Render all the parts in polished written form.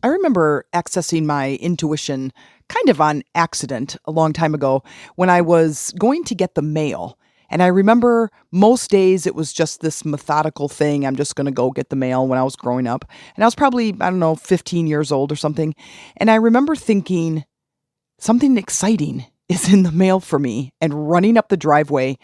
I remember accessing my intuition kind of on accident a long time ago when I was going to get the mail. And I remember most days it was just this methodical thing. I'm just going to go get the mail when I was growing up. And I was probably, I don't know, 15 years old or something. And I remember thinking something exciting is in the mail for me and running up the driveway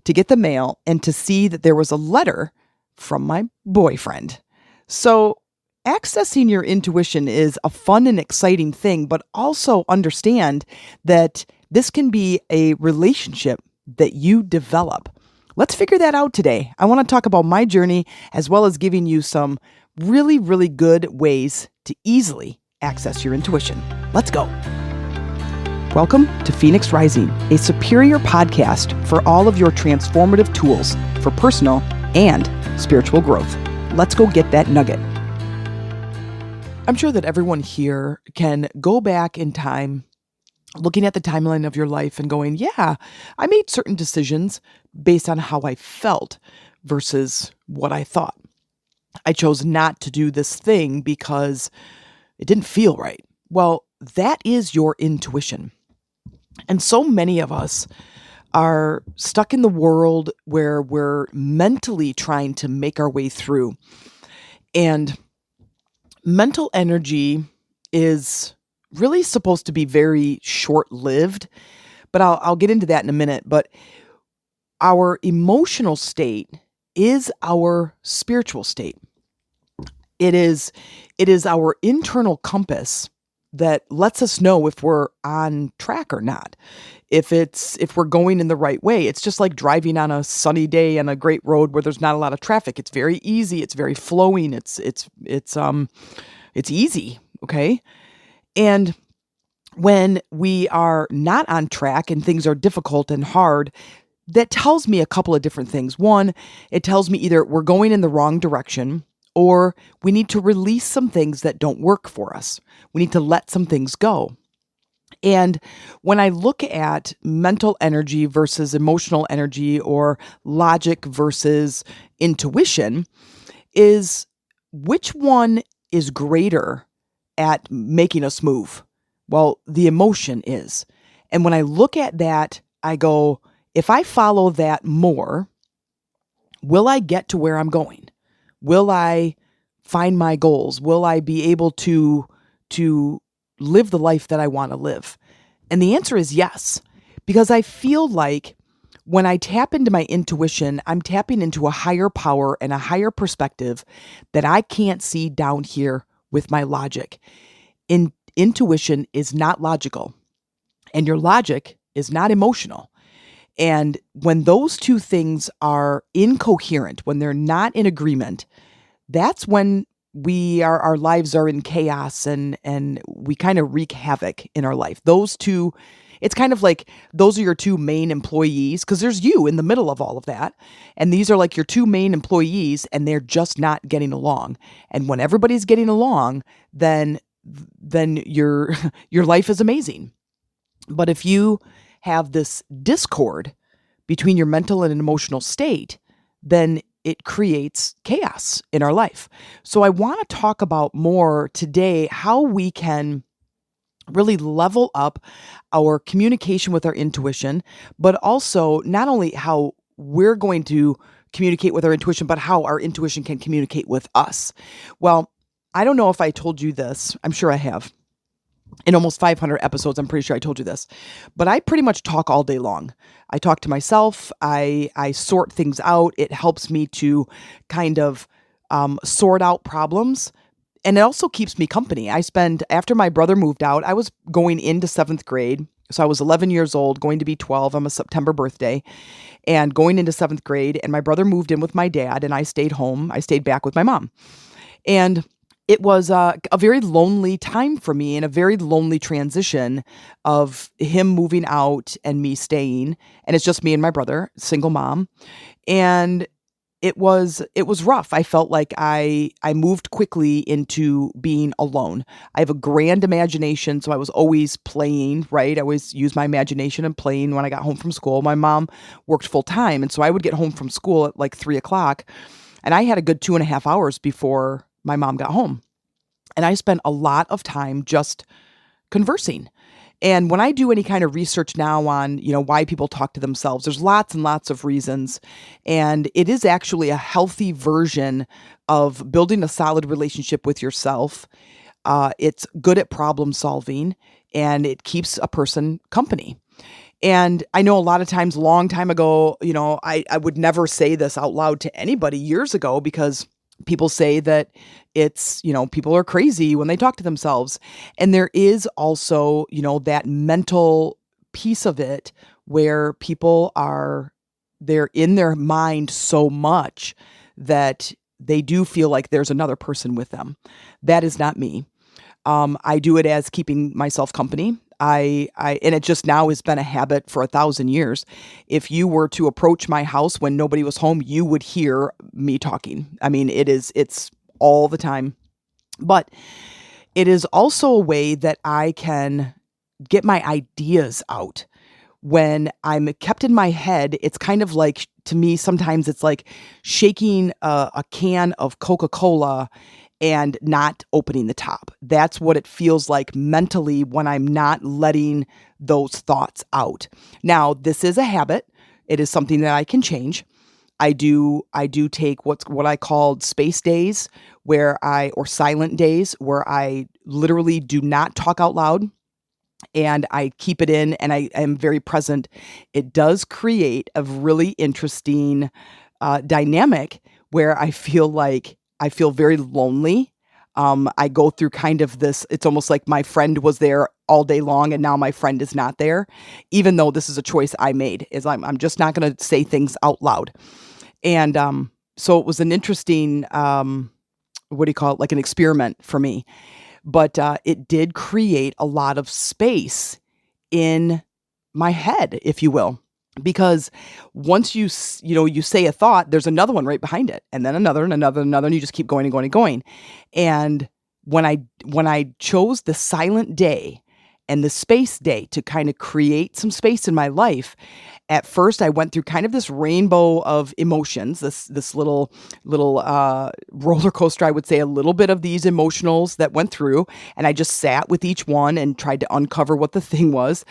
to get the mail and to see that there was a letter from my boyfriend. So, accessing your intuition is a fun and exciting thing, but also understand that this can be a relationship that you develop. Let's figure that out today. I want to talk about my journey as well as giving you some really, really good ways to easily access your intuition. Let's go. Welcome to Phoenix Rising, a superior podcast for all of your transformative tools for personal and spiritual growth. Let's go get that nugget. I'm sure that everyone here can go back in time, looking at the timeline of your life and going, yeah, I made certain decisions based on how I felt versus what I thought. I chose not to do this thing because it didn't feel right. Well, that is your intuition. And so many of us are stuck in the world where we're mentally trying to make our way through. And mental energy is really supposed to be very short-lived, but I'll get into that in a minute. But our emotional state is our spiritual state. It is our internal compass that lets us know if we're on track or not. If we're going in the right way. It's just like driving on a sunny day on a great road where there's not a lot of traffic. It's very easy, it's very flowing, it's easy, okay? And when we are not on track and things are difficult and hard, that tells me a couple of different things. One, it tells me either we're going in the wrong direction or we need to release some things that don't work for us. We need to let some things go. And when I look at mental energy versus emotional energy or logic versus intuition, is which one is greater at making us move? Well, the emotion is. And when I look at that, I go, if I follow that more, will I get to where I'm going? Will I find my goals? Will I be able to live the life that I want to live? And the answer is yes, because I feel like when I tap into my intuition, I'm tapping into a higher power and a higher perspective that I can't see down here with my logic. Intuition is not logical, and your logic is not emotional. And when those two things are incoherent, when they're not in agreement, that's when our lives are in chaos and we kind of wreak havoc in our life. Those two, it's kind of like those are your two main employees because there's you in the middle of all of that. And these are like your two main employees and they're just not getting along. And when everybody's getting along, then your life is amazing. But if you have this discord between your mental and emotional state, then it creates chaos in our life. So I want to talk about more today how we can really level up our communication with our intuition, but also not only how we're going to communicate with our intuition, but how our intuition can communicate with us. Well, I don't know if I told you this. I'm sure I have. In almost 500 episodes, I'm pretty sure I told you this, but I pretty much talk all day long. I talk to myself. I sort things out. It helps me to kind of sort out problems. And it also keeps me company. After my brother moved out, I was going into 7th grade. So I was 11 years old, going to be 12. I'm a September birthday and going into 7th grade. And my brother moved in with my dad and I stayed home. I stayed back with my mom. And it was a very lonely time for me and a very lonely transition of him moving out and me staying. And it's just me and my brother, single mom. And it was rough. I felt like I moved quickly into being alone. I have a grand imagination, so I was always playing, right? I always used my imagination and playing when I got home from school. My mom worked full time, and so I would get home from school at like 3:00, and I had a good 2.5 hours before my mom got home. And I spent a lot of time just conversing. And when I do any kind of research now on, why people talk to themselves, there's lots and lots of reasons. And it is actually a healthy version of building a solid relationship with yourself. It's good at problem solving, and it keeps a person company. And I know a lot of times, long time ago, I would never say this out loud to anybody years ago, because people say that it's, people are crazy when they talk to themselves. And there is also, that mental piece of it where they're in their mind so much that they do feel like there's another person with them. That is not me. I do it as keeping myself company. And it just now has been a habit for 1,000 years. If you were to approach my house when nobody was home, you would hear me talking. I mean, it's all the time. But it is also a way that I can get my ideas out. When I'm kept in my head, it's kind of like, to me, sometimes it's like shaking a can of Coca-Cola and not opening the top. That's what it feels like mentally when I'm not letting those thoughts out. Now, this is a habit. It is something that I can change. I do take what I called space days, or silent days, where I literally do not talk out loud, and I keep it in, and I am very present. It does create a really interesting dynamic where I feel very lonely. I go through kind of this, it's almost like my friend was there all day long and now my friend is not there, even though this is a choice I made, is I'm just not going to say things out loud. And so it was an interesting, like an experiment for me. But it did create a lot of space in my head, if you will. Because once you say a thought, there's another one right behind it, and then another and another and another, and you just keep going and going and going. And when I chose the silent day and the space day to kind of create some space in my life, at first I went through kind of this rainbow of emotions, this little roller coaster, I would say, a little bit of these emotionals that went through, and I just sat with each one and tried to uncover what the thing was.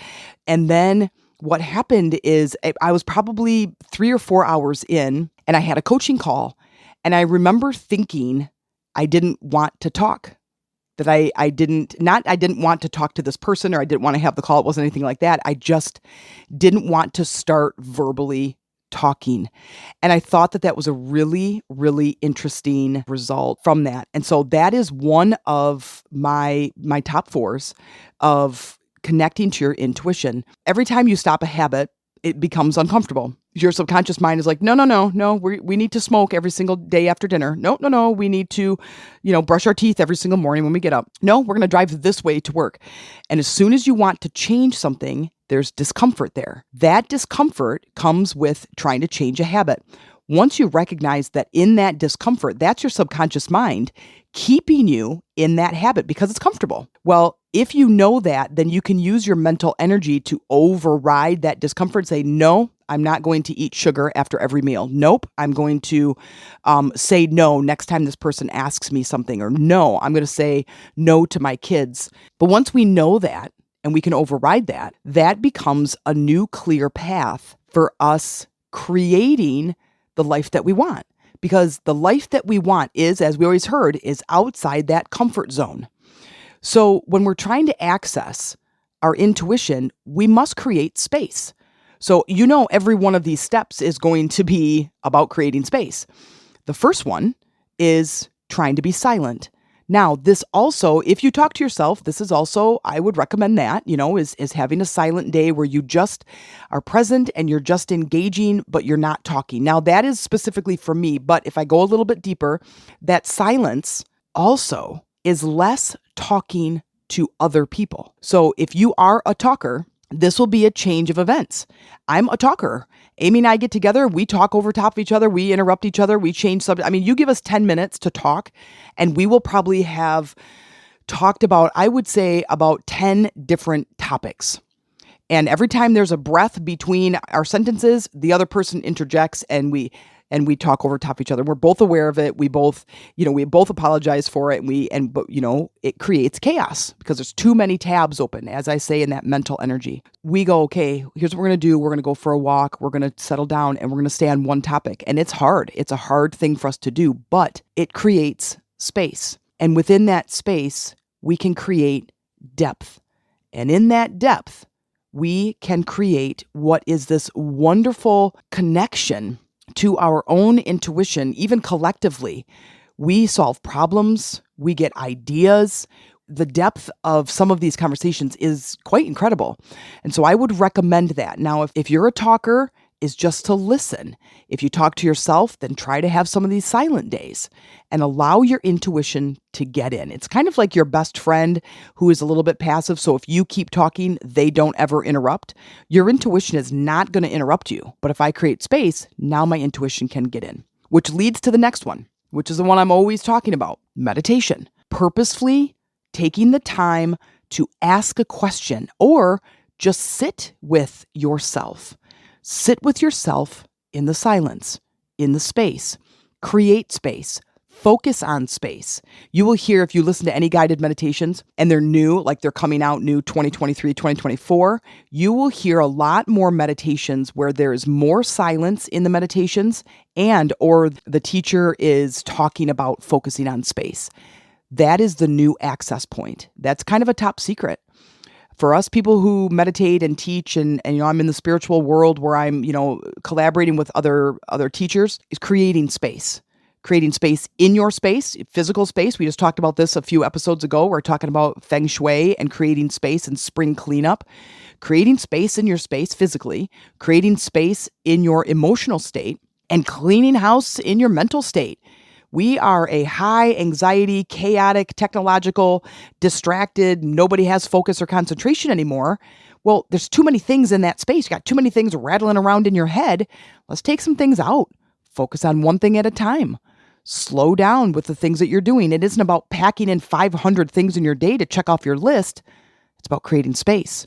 And then what happened is I was probably 3 or 4 hours in, and I had a coaching call, and I remember thinking I didn't want to talk. That I didn't want to talk to this person, or I didn't want to have the call. It wasn't anything like that. I just didn't want to start verbally talking. And I thought that was a really, really interesting result from that. And so that is one of my top 4s of connecting to your intuition. Every time you stop a habit, it becomes uncomfortable. Your subconscious mind is like, no, we need to smoke every single day after dinner. No, we need to, brush our teeth every single morning when we get up. No, we're going to drive this way to work. And as soon as you want to change something, there's discomfort there. That discomfort comes with trying to change a habit. Once you recognize that in that discomfort, that's your subconscious mind keeping you in that habit because it's comfortable. Well, if you know that, then you can use your mental energy to override that discomfort and say, no, I'm not going to eat sugar after every meal. Nope, I'm going to say no next time this person asks me something, or no, I'm going to say no to my kids. But once we know that and we can override that, that becomes a new clear path for us creating the life that we want. Because the life that we want is, as we always heard, is outside that comfort zone. So when we're trying to access our intuition, we must create space. So every one of these steps is going to be about creating space. The first one is trying to be silent. Now, this also, if you talk to yourself, this is also, I would recommend that, is having a silent day where you just are present and you're just engaging, but you're not talking. Now, that is specifically for me, but if I go a little bit deeper, that silence also is less talking to other people. So if you are a talker, this will be a change of events. I'm a talker. Amy and I get together, we talk over top of each other, we interrupt each other, we change subject. I mean, you give us 10 minutes to talk, and we will probably have talked about, I would say, about 10 different topics. And every time there's a breath between our sentences, the other person interjects, and and we talk over top of each other. We're both aware of it. We both apologize for it, but it creates chaos because there's too many tabs open, as I say, in that mental energy. We go, okay, here's what we're going to do. We're going to go for a walk. We're going to settle down and we're going to stay on one topic. And it's hard. It's a hard thing for us to do, but it creates space. And within that space, we can create depth. And in that depth, we can create what is this wonderful connection to our own intuition, even collectively. We solve problems, we get ideas. The depth of some of these conversations is quite incredible. And so I would recommend that. Now, if you're a talker, is just to listen. If you talk to yourself, then try to have some of these silent days and allow your intuition to get in. It's kind of like your best friend who is a little bit passive. So if you keep talking, they don't ever interrupt. Your intuition is not going to interrupt you. But if I create space, now my intuition can get in, which leads to the next one, which is the one I'm always talking about: meditation. Purposefully taking the time to ask a question or just sit with yourself. Sit with yourself in the silence, in the space. Create space. Focus on space. You will hear, if you listen to any guided meditations and they're new, like they're coming out new 2023, 2024, you will hear a lot more meditations where there is more silence in the meditations or the teacher is talking about focusing on space. That is the new access point. That's kind of a top secret. For us people who meditate and teach, and I'm in the spiritual world where I'm, collaborating with other teachers, is creating space in your space, physical space. We just talked about this a few episodes ago. We're talking about feng shui and creating space and spring cleanup, creating space in your space physically, creating space in your emotional state, and cleaning house in your mental state. We are a high anxiety, chaotic, technological, distracted, nobody has focus or concentration anymore. Well, there's too many things in that space. You got too many things rattling around in your head. Let's take some things out. Focus on one thing at a time. Slow down with the things that you're doing. It isn't about packing in 500 things in your day to check off your list. It's about creating space.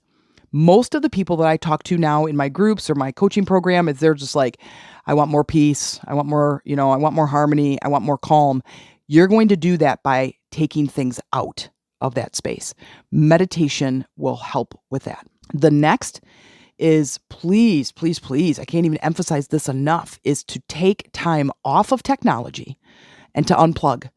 Most of the people that I talk to now in my groups or my coaching program they're just like, I want more peace. I want more, I want more harmony. I want more calm. You're going to do that by taking things out of that space. Meditation will help with that. The next is please, please, please, I can't even emphasize this enough, is to take time off of technology and to unplug.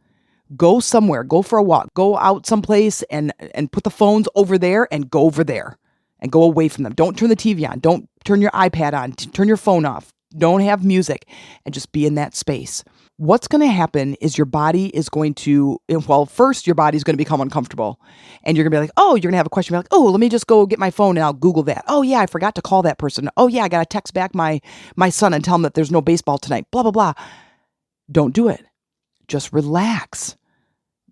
Go somewhere, go for a walk, go out someplace and put the phones over there and go over there and go away from them. Don't turn the TV on. Don't turn your iPad on. Turn your phone off. Don't have music, and just be in that space. What's going to happen is your body is going to, first your body's going to become uncomfortable and you're going to be like, oh, you're going to have a question. You're like, oh, let me just go get my phone and I'll Google that. Oh yeah, I forgot to call that person. Oh yeah, I got to text back my son and tell him that there's no baseball tonight, blah, blah, blah. Don't do it. Just relax.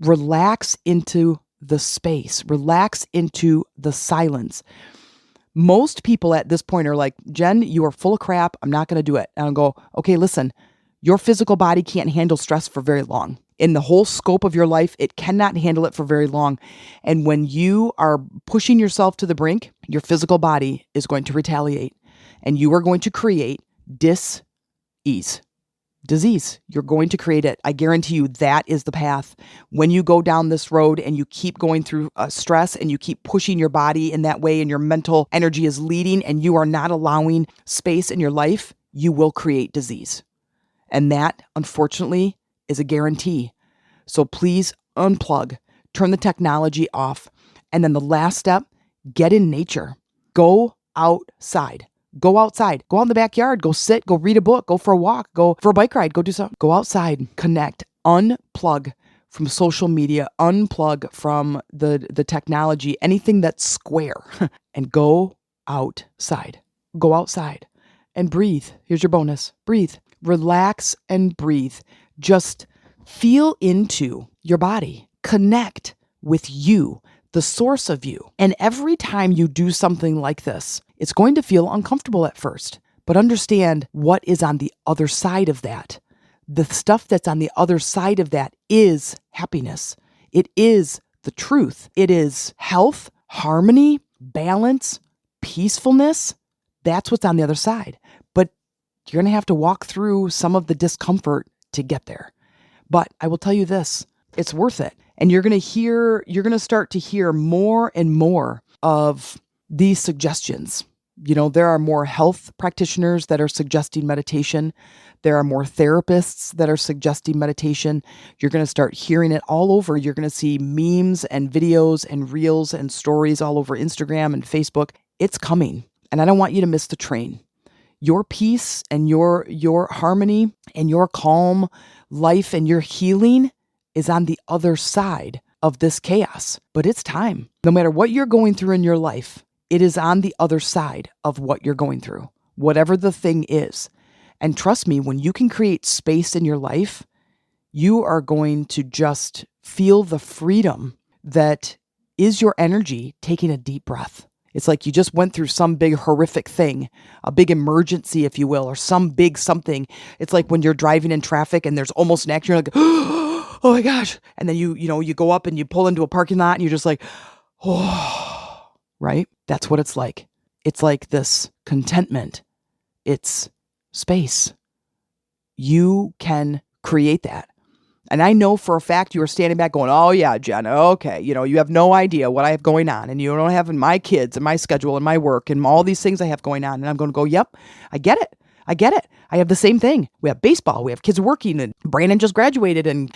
Relax into the space. Relax into the silence. Most people at this point are like, Jen, you are full of crap. I'm not going to do it. And I'll go, okay, listen, your physical body can't handle stress for very long. In the whole scope of your life, it cannot handle it for very long. And when you are pushing yourself to the brink, your physical body is going to retaliate and you are going to create disease. You're going to create it. I guarantee you that is the path. When you go down this road and you keep going through stress and you keep pushing your body in that way and your mental energy is leading and you are not allowing space in your life, you will create disease. And that, unfortunately, is a guarantee. So please unplug, turn the technology off. And then the last step, get in nature. Go outside. Go outside, go out in the backyard, go sit, go read a book, go for a walk, go for a bike ride, go do something. Go outside, connect, unplug from social media, unplug from the technology, anything that's square, and go outside. Go outside and breathe. Here's your bonus. Breathe. Relax and breathe. Just feel into your body. Connect with you, the source of you. And every time you do something like this, it's going to feel uncomfortable at first, but understand what is on the other side of that. The stuff that's on the other side of that is happiness. It is the truth. It is health, harmony, balance, peacefulness. That's what's on the other side. But You're going to have to walk through some of the discomfort to get there. But I will tell you this, it's worth it. And you're going to start to hear more and more of these suggestions. There are more health practitioners that are suggesting meditation. There are more therapists that are suggesting meditation. You're going to start hearing it all over. You're going to see memes and videos and reels and stories all over Instagram and Facebook. It's coming. And I don't want you to miss the train. Your peace and your harmony and your calm life and your healing is on the other side of this chaos. But it's time. No matter what you're going through in your life, it is on the other side of what you're going through, whatever the thing is. And trust me, when you can create space in your life, you are going to just feel the freedom that is your energy taking a deep breath. It's like you just went through some big horrific thing, a big emergency, if you will, or some big something. It's like when you're driving in traffic and there's almost an accident, you're like, oh my gosh. And then you go up and you pull into a parking lot and you're just like, oh. Right? That's what it's like. It's like this contentment. It's space. You can create that. And I know for a fact you are standing back going, oh yeah, Jen, okay. You have no idea what I have going on. And you don't have my kids and my schedule and my work and all these things I have going on. And I'm going to go, yep, I get it. I have the same thing. We have baseball. We have kids working, and Brandon just graduated, and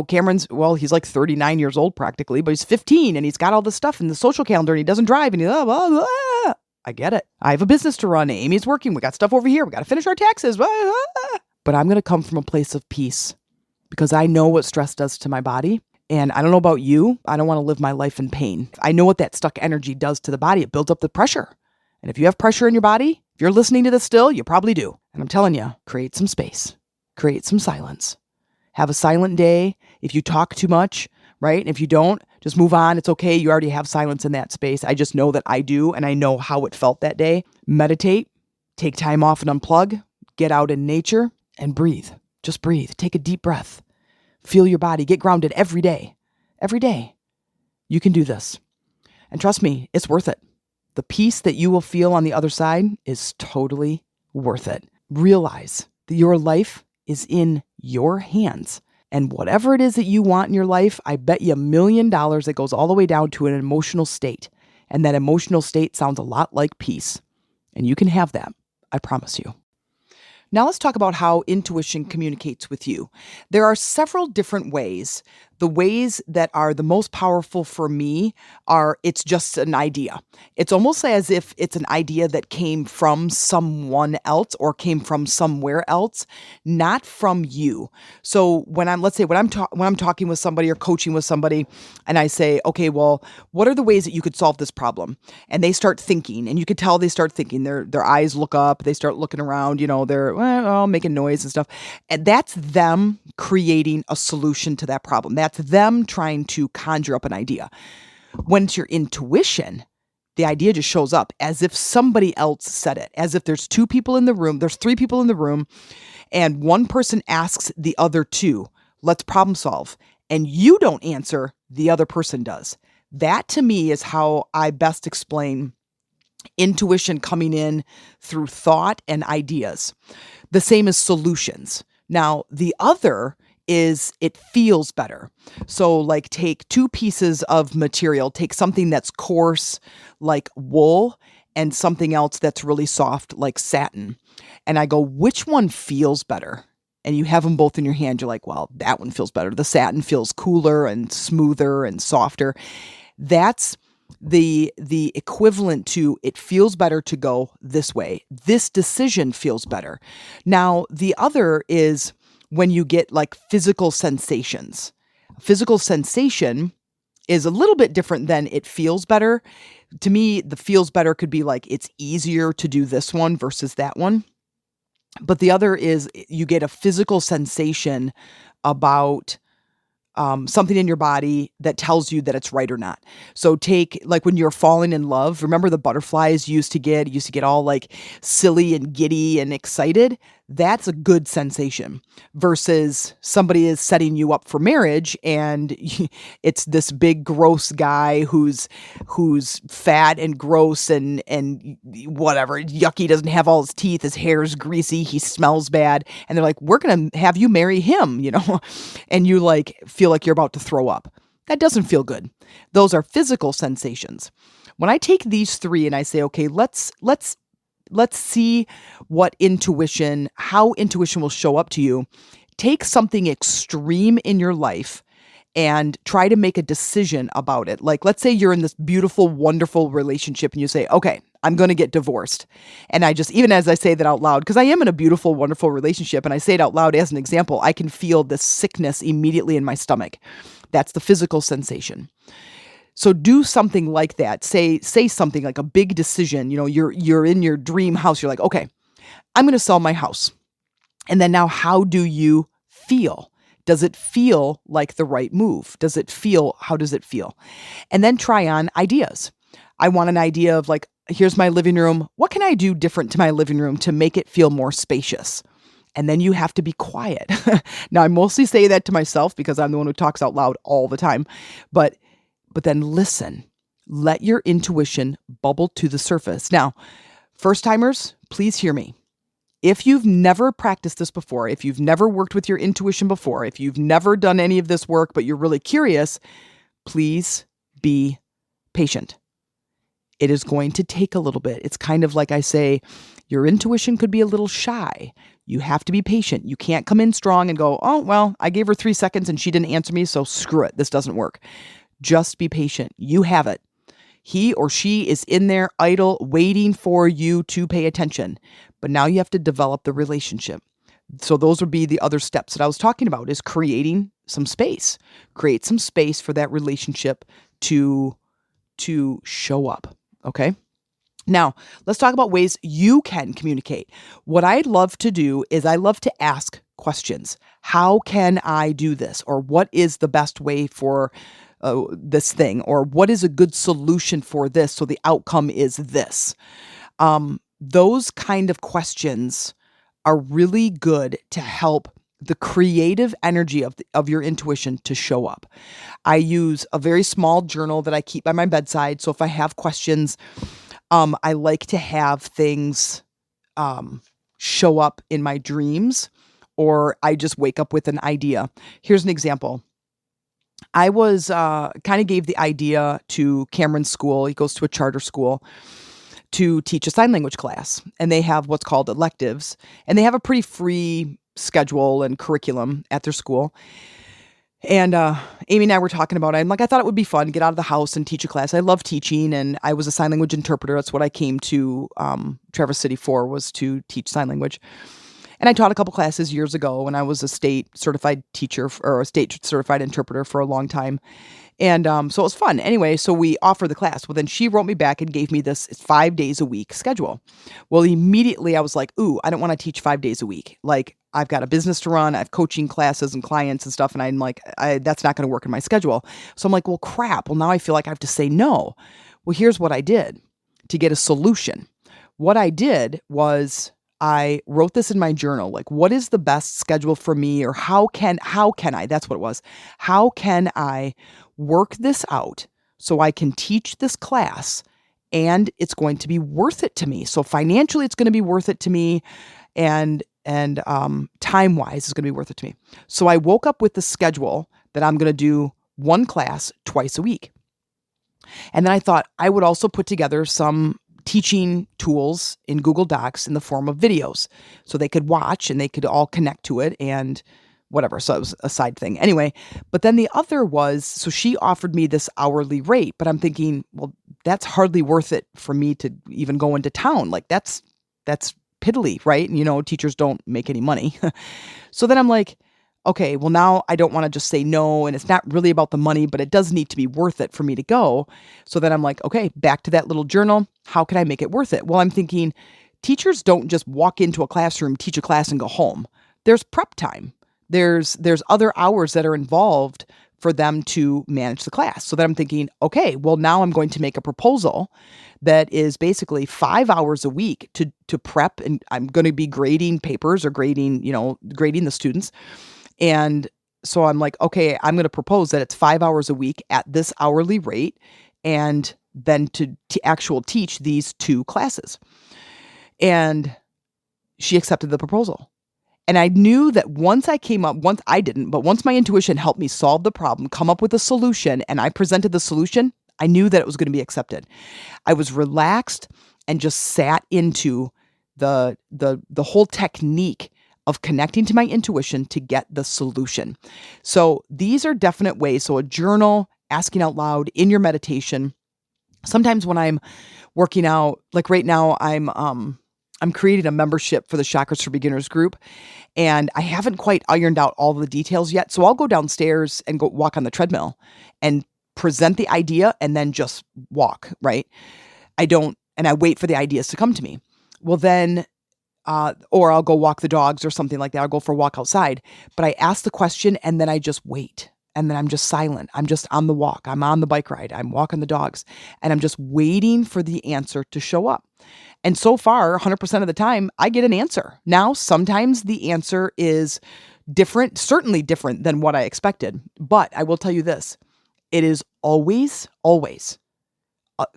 Cameron's, well, he's like 39 years old practically, but he's 15 and he's got all this stuff in the social calendar and he doesn't drive and I get it. I have a business to run. Amy's working. We got stuff over here. We got to finish our taxes. But I'm going to come from a place of peace because I know what stress does to my body. And I don't know about you. I don't want to live my life in pain. I know what that stuck energy does to the body. It builds up the pressure. And if you have pressure in your body, if you're listening to this still, you probably do. And I'm telling you, create some space, create some silence, have a silent day. If you talk too much, right? And if you don't, just move on. It's okay. You already have silence in that space. I just know that I do. And I know how it felt that day. Meditate, take time off and unplug, get out in nature and breathe. Just breathe. Take a deep breath. Feel your body. Get grounded every day. Every day. You can do this. And trust me, it's worth it. The peace that you will feel on the other side is totally worth it. Realize that your life is in your hands. And whatever it is that you want in your life, I bet you $1 million that goes all the way down to an emotional state. And that emotional state sounds a lot like peace. And you can have that. I promise you. Now let's talk about how intuition communicates with you. There are several different ways. The ways that are the most powerful for me are it's just an idea. It's almost as if it's an idea that came from someone else or came from somewhere else, not from you. So when I'm talking with somebody or coaching with somebody and I say, okay, well, what are the ways that you could solve this problem? And they start thinking, and you could tell they start thinking, their eyes look up, they start looking around, they're making noise and stuff. And that's them creating a solution to that problem. That's them trying to conjure up an idea. When it's your intuition, the idea just shows up as if somebody else said it, as if there's 2 people in the room, there's 3 people in the room, and one person asks the other 2, let's problem solve. And you don't answer, the other person does. That to me is how I best explain intuition coming in through thought and ideas. The same as solutions. Now, the other is it feels better. So like take 2 pieces of material, take something that's coarse like wool and something else that's really soft like satin. And I go, which one feels better? And you have them both in your hand. You're like, well, that one feels better. The satin feels cooler and smoother and softer. That's the equivalent to it feels better to go this way. This decision feels better. Now, the other is when you get like physical sensations. Physical sensation is a little bit different than it feels better. To me, the feels better could be like it's easier to do this one versus that one. But the other is you get a physical sensation about something in your body that tells you that it's right or not. So take like when you're falling in love, remember the butterflies used to get all like silly and giddy and excited? That's a good sensation versus somebody is setting you up for marriage and it's this big gross guy who's fat and gross and whatever, yucky, doesn't have all his teeth, his hair's greasy, he smells bad, and they're like, "We're going to have you marry him," and you like feel like you're about to throw up. That doesn't feel good. Those are physical sensations. When I take these three and I say, "Okay, let's see how intuition will show up to you." Take something extreme in your life and try to make a decision about it. Like, let's say you're in this beautiful, wonderful relationship and you say, "Okay, I'm going to get divorced." And even as I say that out loud, because I am in a beautiful, wonderful relationship and I say it out loud as an example, I can feel this sickness immediately in my stomach. That's the physical sensation. So do something like that. Say something like a big decision. You're in your dream house. You're like, "Okay, I'm going to sell my house." And then now, how do you feel? Does it feel like the right move? How does it feel? And then try on ideas. I want an idea of like, here's my living room. What can I do different to my living room to make it feel more spacious? And then you have to be quiet. Now, I mostly say that to myself because I'm the one who talks out loud all the time. But then listen, let your intuition bubble to the surface. Now, first timers, please hear me. If you've never practiced this before, if you've never worked with your intuition before, if you've never done any of this work, but you're really curious, please be patient. It is going to take a little bit. It's kind of like I say, your intuition could be a little shy. You have to be patient. You can't come in strong and go, "Oh, well, I gave her 3 seconds and she didn't answer me, so screw it. This doesn't work." Just be patient. You have it. He or she is in there idle, waiting for you to pay attention. But now you have to develop the relationship. So those would be the other steps that I was talking about, is creating some space. Create some space for that relationship to show up. Okay? Now, let's talk about ways you can communicate. What I'd love to do is I love to ask questions. How can I do this? Or what is the best way for this thing? Or what is a good solution for this so the outcome is this? Those kind of questions are really good to help the creative energy of your intuition to show up. I use a very small journal that I keep by my bedside. So if I have questions, I like to have things show up in my dreams, or I just wake up with an idea. Here's an example. I was kind of gave the idea to Cameron's school. He goes to a charter school to teach a sign language class, and they have what's called electives, and they have a pretty free schedule and curriculum at their school. And Amy and I were talking about it. I'm like, I thought it would be fun to get out of the house and teach a class. I love teaching, and I was a sign language interpreter. That's what I came to Traverse City for, was to teach sign language. And I taught a couple classes years ago when I was a state certified teacher or a state certified interpreter for a long time. And so it was fun. Anyway, so we offered the class. Well, then she wrote me back and gave me this 5 days a week schedule. Well, immediately I was like, ooh, I don't want to teach 5 days a week. Like, I've got a business to run. I have coaching classes and clients and stuff. And I'm like, that's not going to work in my schedule. So I'm like, well, crap. Well, now I feel like I have to say no. Well, here's what I did to get a solution. What I did was I wrote this in my journal, like, what is the best schedule for me, or how can I, that's what it was. How can I work this out so I can teach this class and it's going to be worth it to me? So financially, it's going to be worth it to me. And time-wise, it's going to be worth it to me. So I woke up with the schedule that I'm going to do one class twice a week. And then I thought I would also put together some teaching tools in Google Docs in the form of videos so they could watch and they could all connect to it and whatever. So it was a side thing. Anyway, but then the other was, so she offered me this hourly rate, but I'm thinking, well, that's hardly worth it for me to even go into town. Like that's piddly, right? And teachers don't make any money. So then I'm like, okay, well, now I don't want to just say no, and it's not really about the money, but it does need to be worth it for me to go. So then I'm like, okay, back to that little journal. How can I make it worth it? Well, I'm thinking teachers don't just walk into a classroom, teach a class, and go home. There's prep time. There's other hours that are involved for them to manage the class. So then I'm thinking, okay, well, now I'm going to make a proposal that is basically 5 hours a week to prep, and I'm going to be grading papers or grading the students. And so I'm like, okay, I'm going to propose that it's 5 hours a week at this hourly rate, and then to teach these 2 classes. And she accepted the proposal. And I knew that once my intuition helped me solve the problem, come up with a solution, and I presented the solution, I knew that it was going to be accepted. I was relaxed and just sat into the whole technique of connecting to my intuition to get the solution. So these are definite ways. So a journal, asking out loud in your meditation. Sometimes when I'm working out, like right now, I'm creating a membership for the Chakras for Beginners group, and I haven't quite ironed out all the details yet. So I'll go downstairs and go walk on the treadmill and present the idea and then just walk, right? I wait for the ideas to come to me. Well, then, or I'll go walk the dogs or something like that. I'll go for a walk outside, but I ask the question and then I just wait. And then I'm just silent. I'm just on the walk. I'm on the bike ride. I'm walking the dogs, and I'm just waiting for the answer to show up. And so far, 100% of the time, I get an answer. Now, sometimes the answer is different, certainly different than what I expected. But I will tell you this, it is always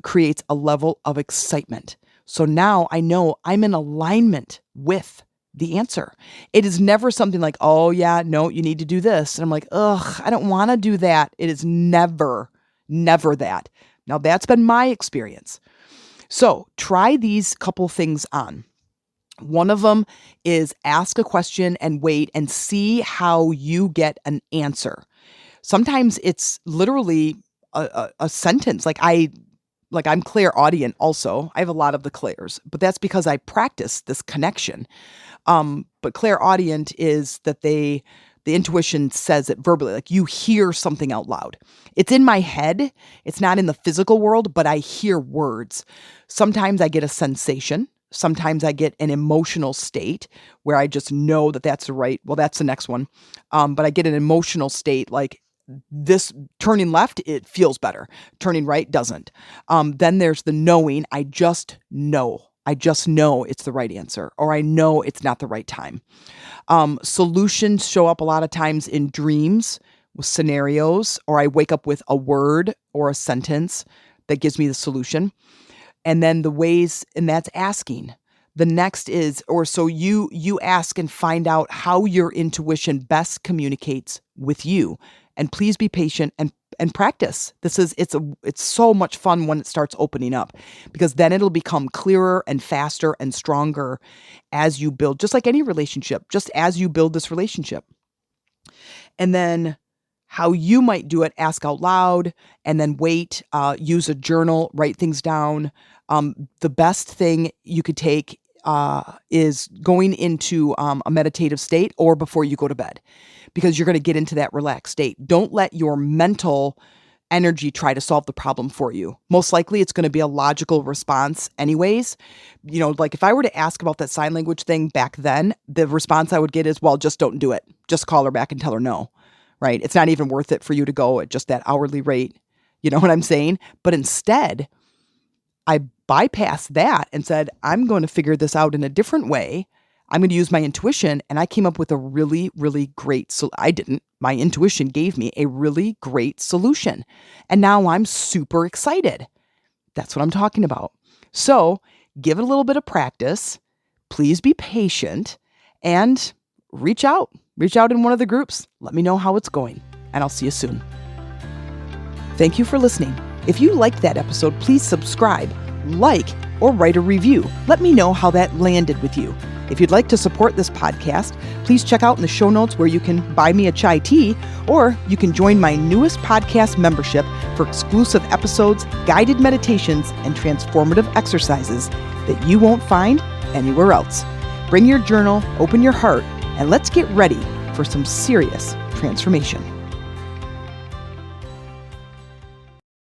creates a level of excitement. So now I know I'm in alignment with the answer. It is never something like, oh yeah, no, you need to do this. And I'm like, ugh, I don't want to do that. It is never that. Now that's been my experience. So try these couple things on. One of them is ask a question and wait and see how you get an answer. Sometimes it's literally a sentence. I'm clairaudient also. I have a lot of the clairs, but that's because I practice this connection. But clairaudient is that the intuition says it verbally, like you hear something out loud. It's in my head. It's not in the physical world, but I hear words. Sometimes I get a sensation. Sometimes I get an emotional state where I just know that that's that's the next one. But I get an emotional state like this turning left, it feels better. Turning right doesn't. Then there's the knowing. I just know it's the right answer, or I know it's not the right time. Solutions show up a lot of times in dreams with scenarios, or I wake up with a word or a sentence that gives me the solution. And then the ways, and that's asking. The next is, you ask and find out how your intuition best communicates with you. And please be patient and practice. It's so much fun when it starts opening up, because then it'll become clearer and faster and stronger as you build, just like any relationship, just as you build this relationship. And then how you might do it, ask out loud and then wait, use a journal, write things down. The best thing you could take is going into a meditative state or before you go to bed, because you're going to get into that relaxed state. Don't let your mental energy try to solve the problem for you. Most likely it's going to be a logical response anyways. Like if I were to ask about that sign language thing back then, the response I would get is, well, just don't do it. Just call her back and tell her no, right? It's not even worth it for you to go at just that hourly rate. You know what I'm saying? But instead, I bypassed that and said, I'm going to figure this out in a different way. I'm going to use my intuition. And I came up with a really, really great, my intuition gave me a really great solution. And now I'm super excited. That's what I'm talking about. So give it a little bit of practice. Please be patient and reach out in one of the groups. Let me know how it's going, and I'll see you soon. Thank you for listening. If you liked that episode, please subscribe, like, or write a review. Let me know how that landed with you. If you'd like to support this podcast, please check out in the show notes where you can buy me a chai tea, or you can join my newest podcast membership for exclusive episodes, guided meditations, and transformative exercises that you won't find anywhere else. Bring your journal, open your heart, and let's get ready for some serious transformation.